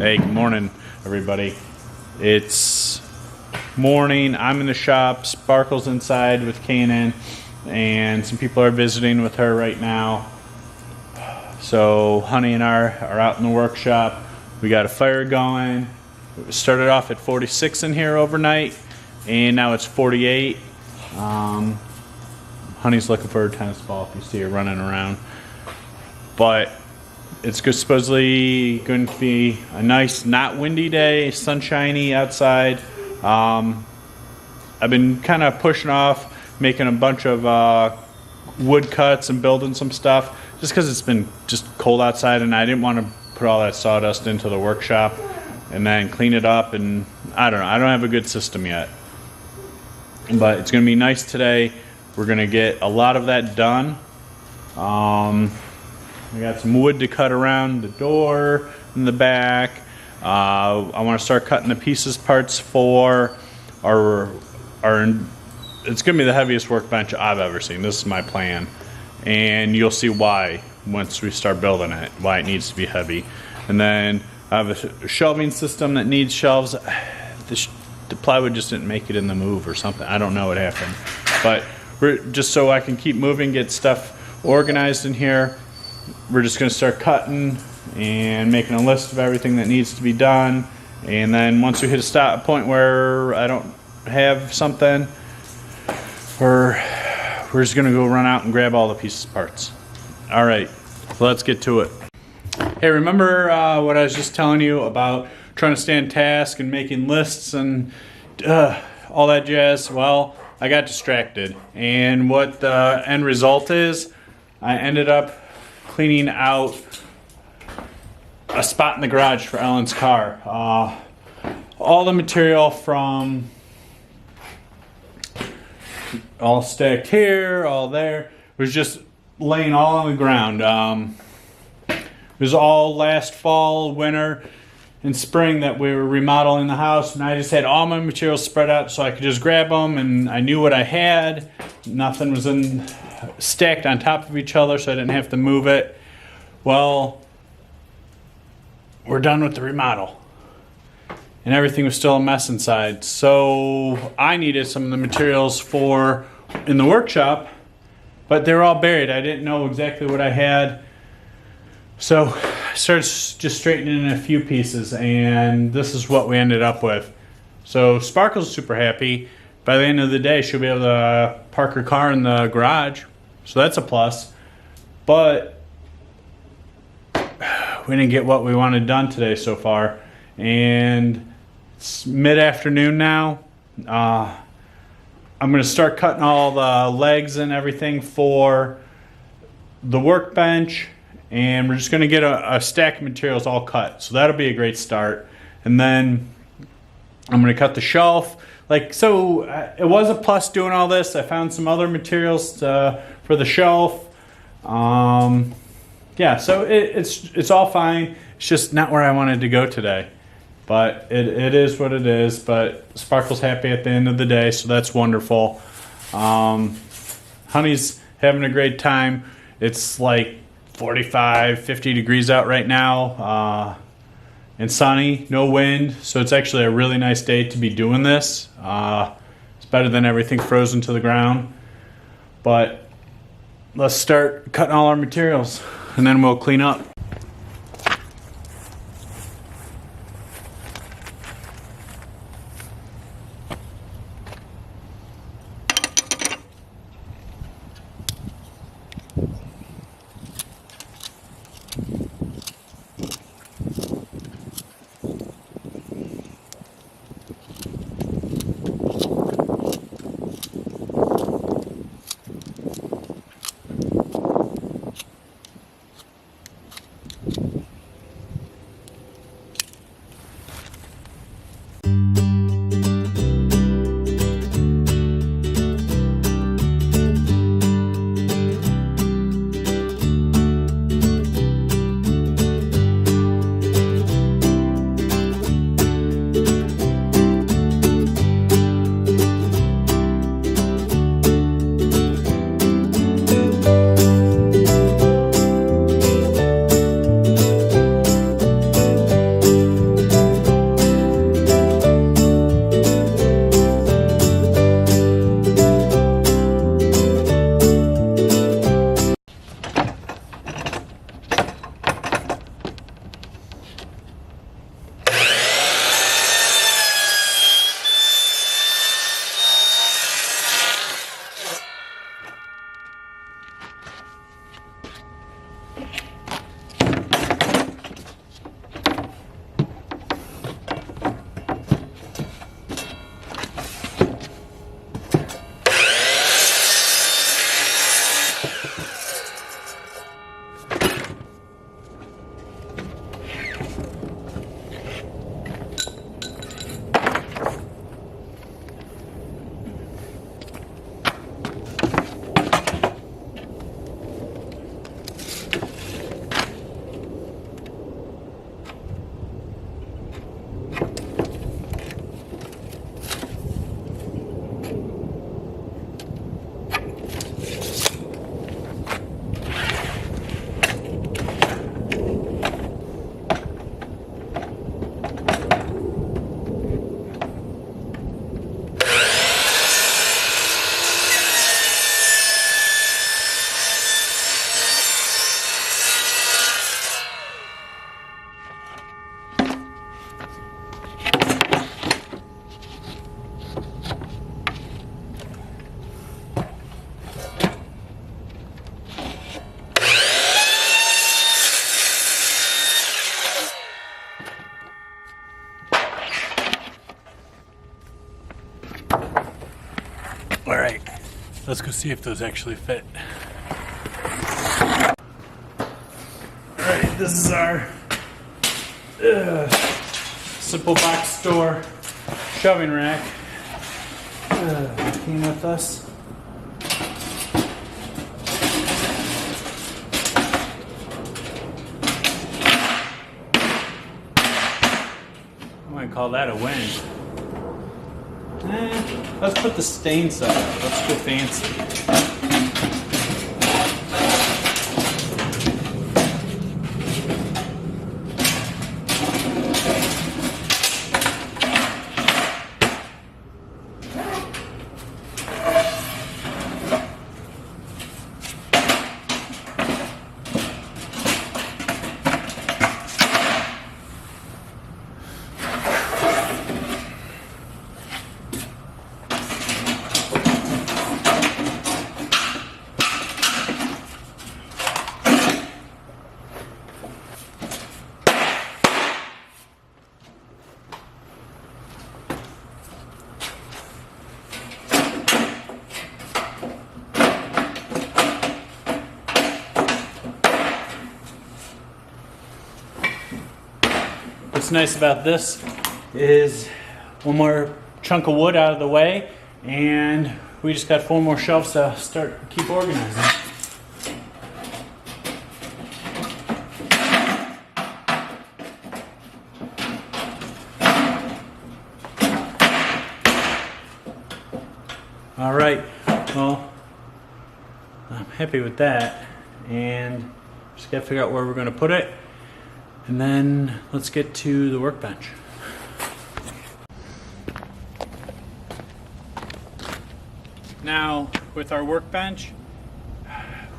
Hey, good morning, everybody. It's morning. I'm in the shop. Sparkle's inside with Kanan, and some people are visiting with her right now. So Honey and I are out in the workshop. We got a fire going. It started off at 46 in here overnight, and now it's 48. Honey's looking for her tennis ball if you see her running around. But it's supposedly going to be a nice, not windy day, sunshiny outside. I've been kind of pushing off making a bunch of wood cuts and building some stuff just because it's been just cold outside, and I didn't want to put all that sawdust into the workshop and then clean it up, and I don't know. I don't have a good system yet. But it's going to be nice today. We're going to get a lot of that done. We got some wood to cut around the door in the back. I want to start cutting the pieces parts for our. It's going to be the heaviest workbench I've ever seen. This is my plan, and you'll see why once we start building it. Why it needs to be heavy, and then I have a shelving system that needs shelves. The plywood just didn't make it in the move or something. I don't know what happened, but just so I can keep moving, get stuff organized in here. We're just going to start cutting and making a list of everything that needs to be done, and then once we hit a stop point where I don't have something, we're just going to go run out and grab all the pieces parts. Alright, so let's get to it. Hey, remember what I was just telling you about trying to stay on task and making lists and all that jazz? Well, I got distracted, and what the end result is, I ended up cleaning out a spot in the garage for Ellen's car. All the material from all stacked here, all there, was just laying all on the ground. It was all last fall, winter, and spring that we were remodeling the house, and I just had all my materials spread out so I could just grab them, and I knew what I had. Nothing was stacked on top of each other, so I didn't have to move it. Well, we're done with the remodel, and everything was still a mess inside. So I needed some of the materials in the workshop, but they were all buried. I didn't know exactly what I had, so I started just straightening in a few pieces, and this is what we ended up with. So Sparkle's super happy. By the end of the day, she'll be able to park her car in the garage. So that's a plus. But we didn't get what we wanted done today so far. And it's mid-afternoon now. I'm going to start cutting all the legs and everything for the workbench. And we're just going to get a stack of materials all cut. So that'll be a great start. And then I'm going to cut the shelf. So it was a plus doing all this. I found some other materials for the shelf. Yeah, so it's all fine. It's just not where I wanted to go today. But it is what it is. But Sparkle's happy at the end of the day, so that's wonderful. Honey's having a great time. It's like 45, 50 degrees out right now. And sunny, no wind, so it's actually a really nice day to be doing this. It's better than everything frozen to the ground. But let's start cutting all our materials, and then we'll clean up. Let's go see if those actually fit. Alright, this is our simple box store shelving rack. Came with us. I might call that a win. Let's put the stain side up. Let's go fancy. What's nice about this is one more chunk of wood out of the way, and we just got 4 more shelves to keep organizing. All right, well, I'm happy with that, and just gotta figure out where we're gonna put it. And then let's get to the workbench. Now, with our workbench,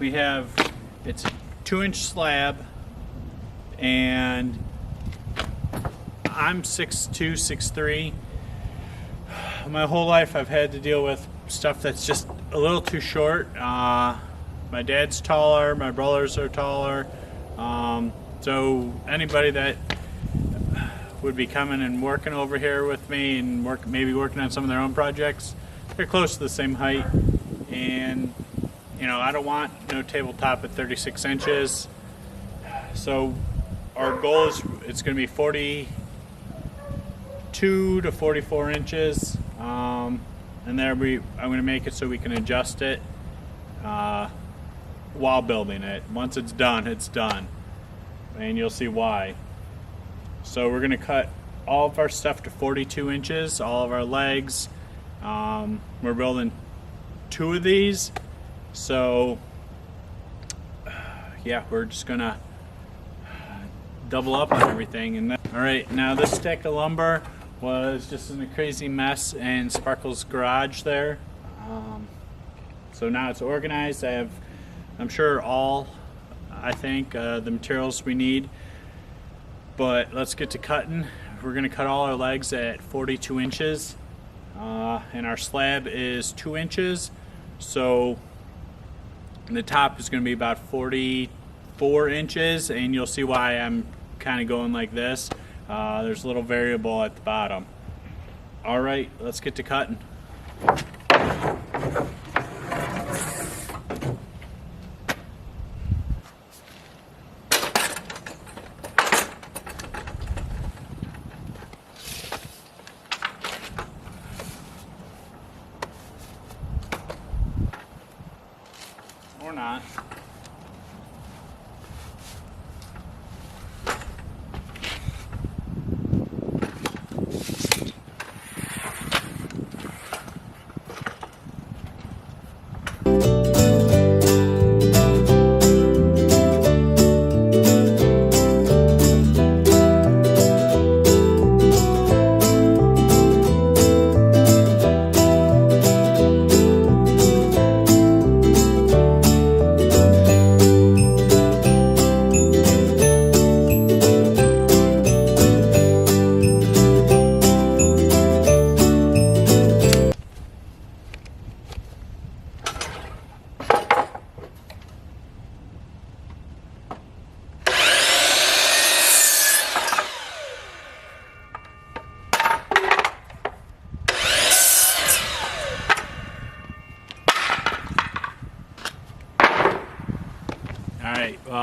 it's a 2-inch slab, and I'm 6'2", 6'3". My whole life I've had to deal with stuff that's just a little too short. My dad's taller, my brothers are taller. So anybody that would be coming and working over here with me and maybe working on some of their own projects, they're close to the same height. And you know, I don't want no tabletop at 36 inches. So our goal is it's going to be 42 to 44 inches. And there I'm going to make it so we can adjust it while building it. Once it's done, it's done. And you'll see why. So we're going to cut all of our stuff to 42 inches, all of our legs. We're building 2 of these. So yeah, we're just going to double up on everything. And alright, now this stack of lumber was just in a crazy mess in Sparkle's garage there. So now it's organized. I'm sure I think the materials we need, but let's get to cutting. We're going to cut all our legs at 42 inches, and our slab is 2 inches, so the top is going to be about 44 inches, and you'll see why I'm kind of going like this. There's a little variable at the bottom. Alright, let's get to cutting. Or not.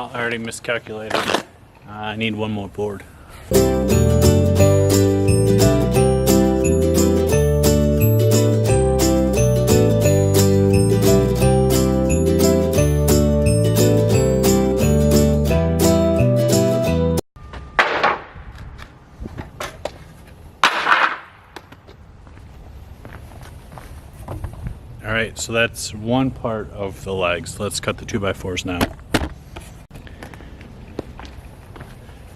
Well, I already miscalculated. I need one more board. All right, so that's one part of the legs. Let's cut the 2x4s now.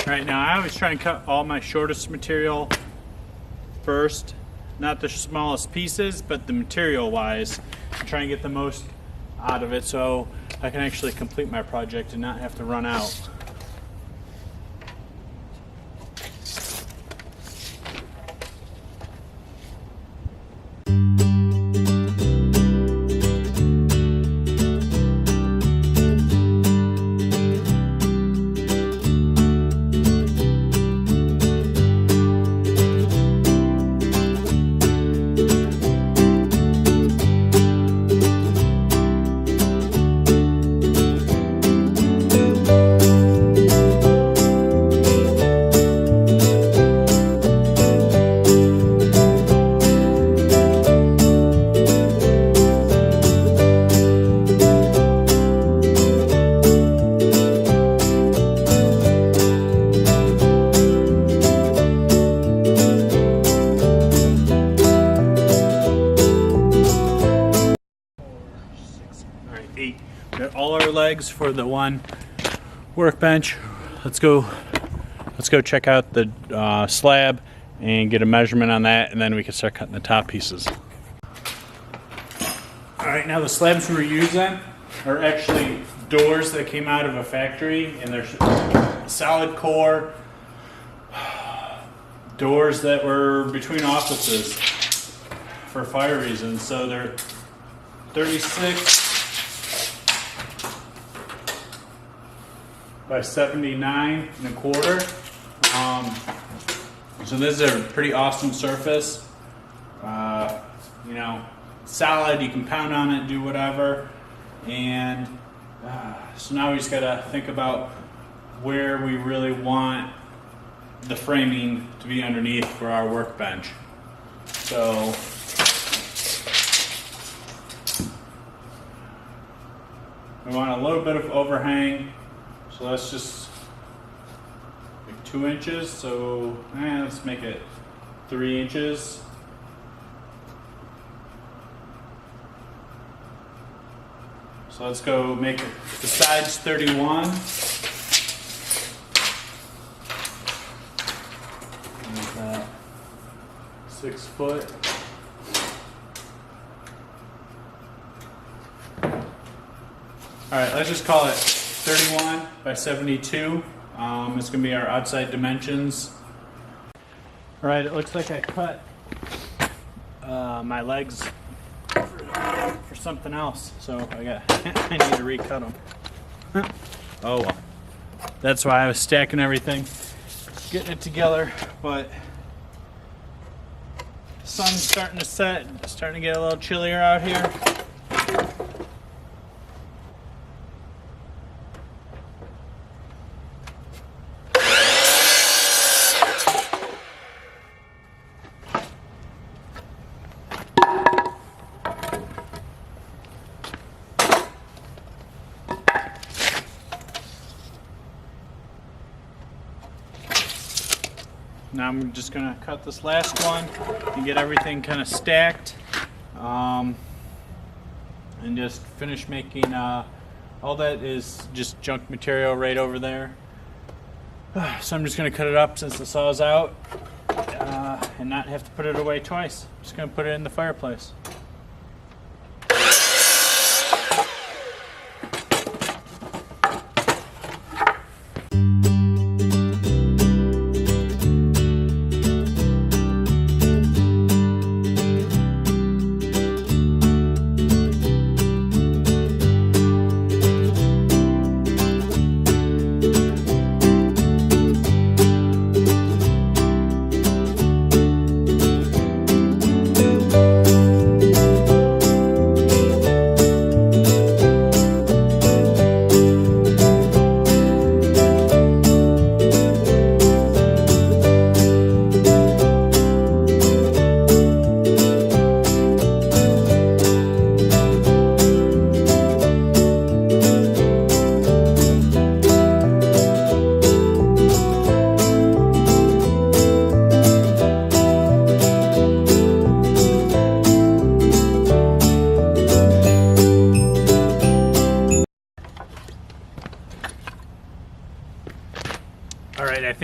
All right, now I always try and cut all my shortest material first, not the smallest pieces, but the material wise. Try and get the most out of it so I can actually complete my project and not have to run out. Got all our legs for the one workbench. Let's go check out the slab and get a measurement on that, and then we can start cutting the top pieces. All right, now the slabs we're using are actually doors that came out of a factory, and they're solid core doors that were between offices for fire reasons. So they're 36 by 79 1/4. So this is a pretty awesome surface. You know, solid, you can pound on it, do whatever. And so now we just gotta think about where we really want the framing to be underneath for our workbench. So we want a little bit of overhang. So let's just make 2 inches. So let's make it 3 inches. So let's go make it the sides 31. Like that. 6 foot. All right, let's just call it 31 by 72. It's going to be our outside dimensions. All right, it looks like I cut my legs for something else, so I need to recut them. Oh well. That's why I was stacking everything, getting it together, but the sun's starting to set, it's starting to get a little chillier out here. Now I'm just going to cut this last one and get everything kind of stacked, and just finish making all that is just junk material right over there. So I'm just going to cut it up since the saw's out, and not have to put it away twice. Just going to put it in the fireplace.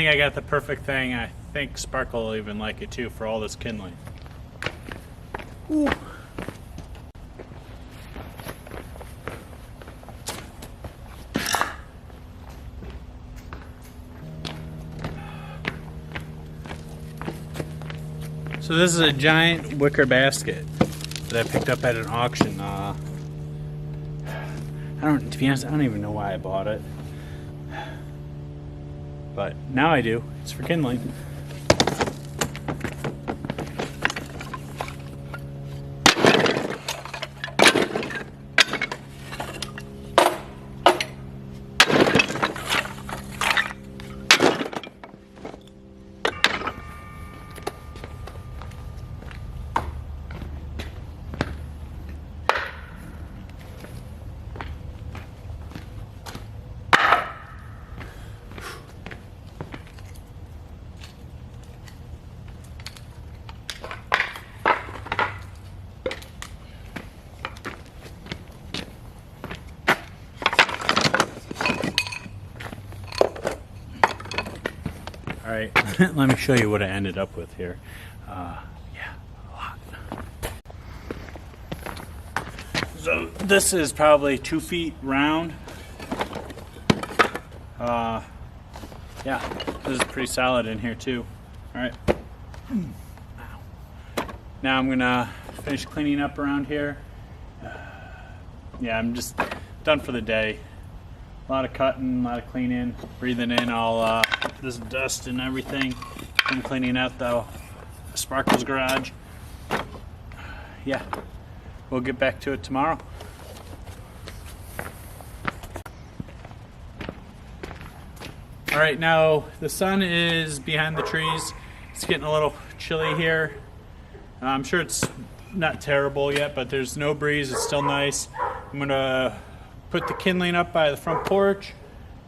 think I got the perfect thing. I think Sparkle will even like it too for all this kindling. Ooh. So this is a giant wicker basket that I picked up at an auction. To be honest, I don't even know why I bought it. But now I do. It's for kindling. Alright, let me show you what I ended up with here. Yeah, a lot. So this is probably 2 feet round. Yeah, this is pretty solid in here too. Alright. Now I'm gonna finish cleaning up around here. Yeah, I'm just done for the day. A lot of cutting, a lot of cleaning, breathing in all this dust and everything. I'm cleaning out the Sparkle's garage. Yeah, we'll get back to it tomorrow. All right, now the sun is behind the trees. It's getting a little chilly here. I'm sure it's not terrible yet, but there's no breeze. It's still nice. I'm gonna put the kindling up by the front porch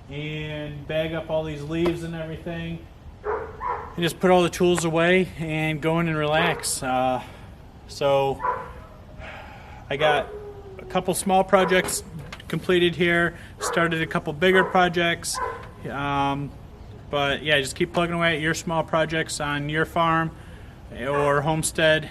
and bag up all these leaves and everything and just put all the tools away and go in and relax. So I got a couple small projects completed here, started a couple bigger projects, but yeah, just keep plugging away at your small projects on your farm or homestead.